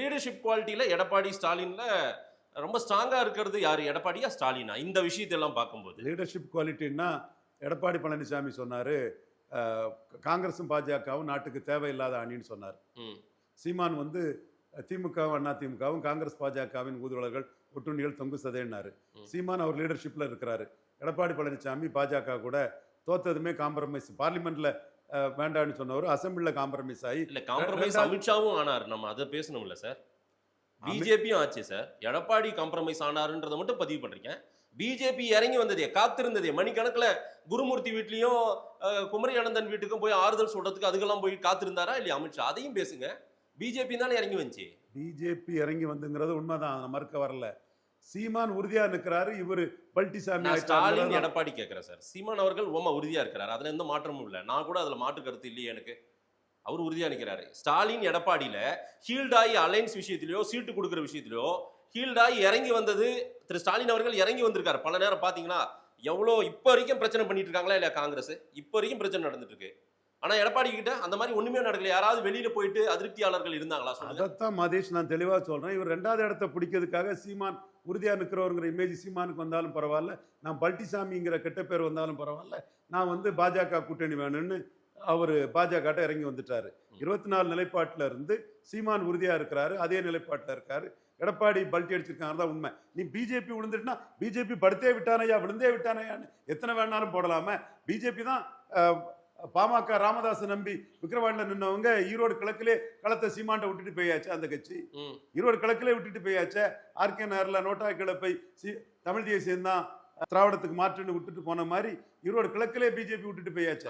Leadership குவாலிட்டியில Edappadi ஸ்டாலின்ல ரொம்ப ஸ்ட்ராங்கா இருக்கிறது யாரு, எடப்பாடியா ஸ்டாலினா? இந்த விஷயத்தெல்லாம் பார்க்கும்போது லீடர்ஷிப் குவாலிட்டின்னா எடப்பாடி பழனிசாமி சொன்னாரு, காங்கிரஸும் பாஜகவும் நாட்டுக்கு தேவையில்லாத அணின்னு சொன்னார். சீமான் வந்து திமுகவும் அண்ணா திமுகவும் காங்கிரஸ் பாஜகவின் ஊதுவலர்கள் ஒட்டுண்ணிகள் தொங்கு சதைன்னாரு. சீமான் அவர் லீடர்ஷிப்ல இருக்கிறாரு. எடப்பாடி பழனிசாமி பாஜக கூட தோத்ததுமே காம்ப்ரமைஸ், பார்லிமெண்ட்ல வேண்டாம்னு சொன்னவர் அசம்பிளில காம்ப்ரமைஸ் ஆகி இல்ல காம்ப்ரமைஸ் அமித்ஷாவும் ஆனார். நம்ம அதை பேசணும்ல சார். பிஜேபியும் ஆச்சு சார். எடப்பாடி காம்ப்ரமைஸ் ஆனாருன்றதை மட்டும் பதிவு பண்றீங்க. பிஜேபி இறங்கி வந்ததே, காத்திருந்ததே, மணிக்கணக்கில் குருமூர்த்தி வீட்லயும் குமரி அனந்தன் வீட்டுக்கும் போய் ஆறுதல் சொல்றதுக்கு அதுக்கெல்லாம் போய் காத்திருந்தாரா இல்லையா அமித்ஷா? அதையும் பேசுங்க. பிஜேபி தானே இறங்கி வந்துச்சு. பிஜேபி இறங்கி வந்துங்கிறது உண்மைதான், மறுக்க வரல. சீமான் உறுதியா நிற்கிறாரு, இவரு பல்டிசாமி. ஸ்டாலின் எடப்பாடி கேட்கிறேன் சார். சீமான் அவர்கள் ஓமா உறுதியா இருக்கிறார், அதுல எந்த மாற்றமும் இல்லை. நான் கூட அதுல மாற்று கருத்து இல்லையே எனக்கு. அவர் உறுதியா நிற்கிறாரு. ஸ்டாலின் எடப்பாடியில ஹீல்டாயி அலைன்ஸ் விஷயத்திலயோ சீட்டு கொடுக்குற விஷயத்திலயோ ஹீல்டாயி இறங்கி வந்தது திரு ஸ்டாலின் அவர்கள் இறங்கி வந்திருக்காரு. பல நேரம் பாத்தீங்கன்னா எவ்வளோ இப்ப வரைக்கும் பிரச்சனை பண்ணிட்டு இருக்காங்களா இல்லையா காங்கிரஸ்? இப்ப வரைக்கும் பிரச்சனை நடந்துட்டு இருக்கு. ஆனா எடப்பாடி கிட்ட அந்த மாதிரி ஒண்ணுமே நடக்கல. யாராவது வெளியில போயிட்டு அதிருப்தியாளர்கள் இருந்தாங்களா? அதைத்தான் மதேஷ் நான் தெளிவா சொல்றேன். இவர் 2வது இடத்தை பிடிக்கிறதுக்காக சீமான் உறுதியா நிற்கிறவங்கிற இமேஜ் சீமானுக்கு வந்தாலும் பரவாயில்ல, நான் பல்டிசாமிங்கிற கெட்ட பேர் வந்தாலும் பரவாயில்ல, நான் வந்து பாஜக கூட்டணி வேணும்னு அவர் பாஜக இறங்கி வந்துட்டாரு. 24 நிலைப்பாட்டில் இருந்து சீமான் உறுதியா இருக்கிறாரு, அதே நிலைப்பாட்டில் இருக்காரு. எடப்பாடி பல்ட்டி அடிச்சிருக்காங்க தான் உண்மை. நீ பிஜேபி விழுந்துட்டுனா பிஜேபி படுத்தே விட்டானையா விழுந்தே விட்டானையான்னு எத்தனை வேணாலும் போடலாம. பிஜேபி தான் பாமக ராமதாஸ் நம்பி விக்கிரவாண்டில் நின்னவங்க ஈரோடு கிழக்கிலே களத்தை சீமாண்ட விட்டுட்டு போயாச்சு. அந்த கட்சி ஈரோடு கிழக்கிலே விட்டுட்டு போயாச்சு. ஆர்கே நகர்ல நோட்டா கிளப்பை தமிழ் தேசியம் தான் திராவிடத்துக்கு மாற்றுன்னு விட்டுட்டு போன மாதிரி ஈரோடு கிழக்கிலே பிஜேபி விட்டுட்டு போயாச்சு.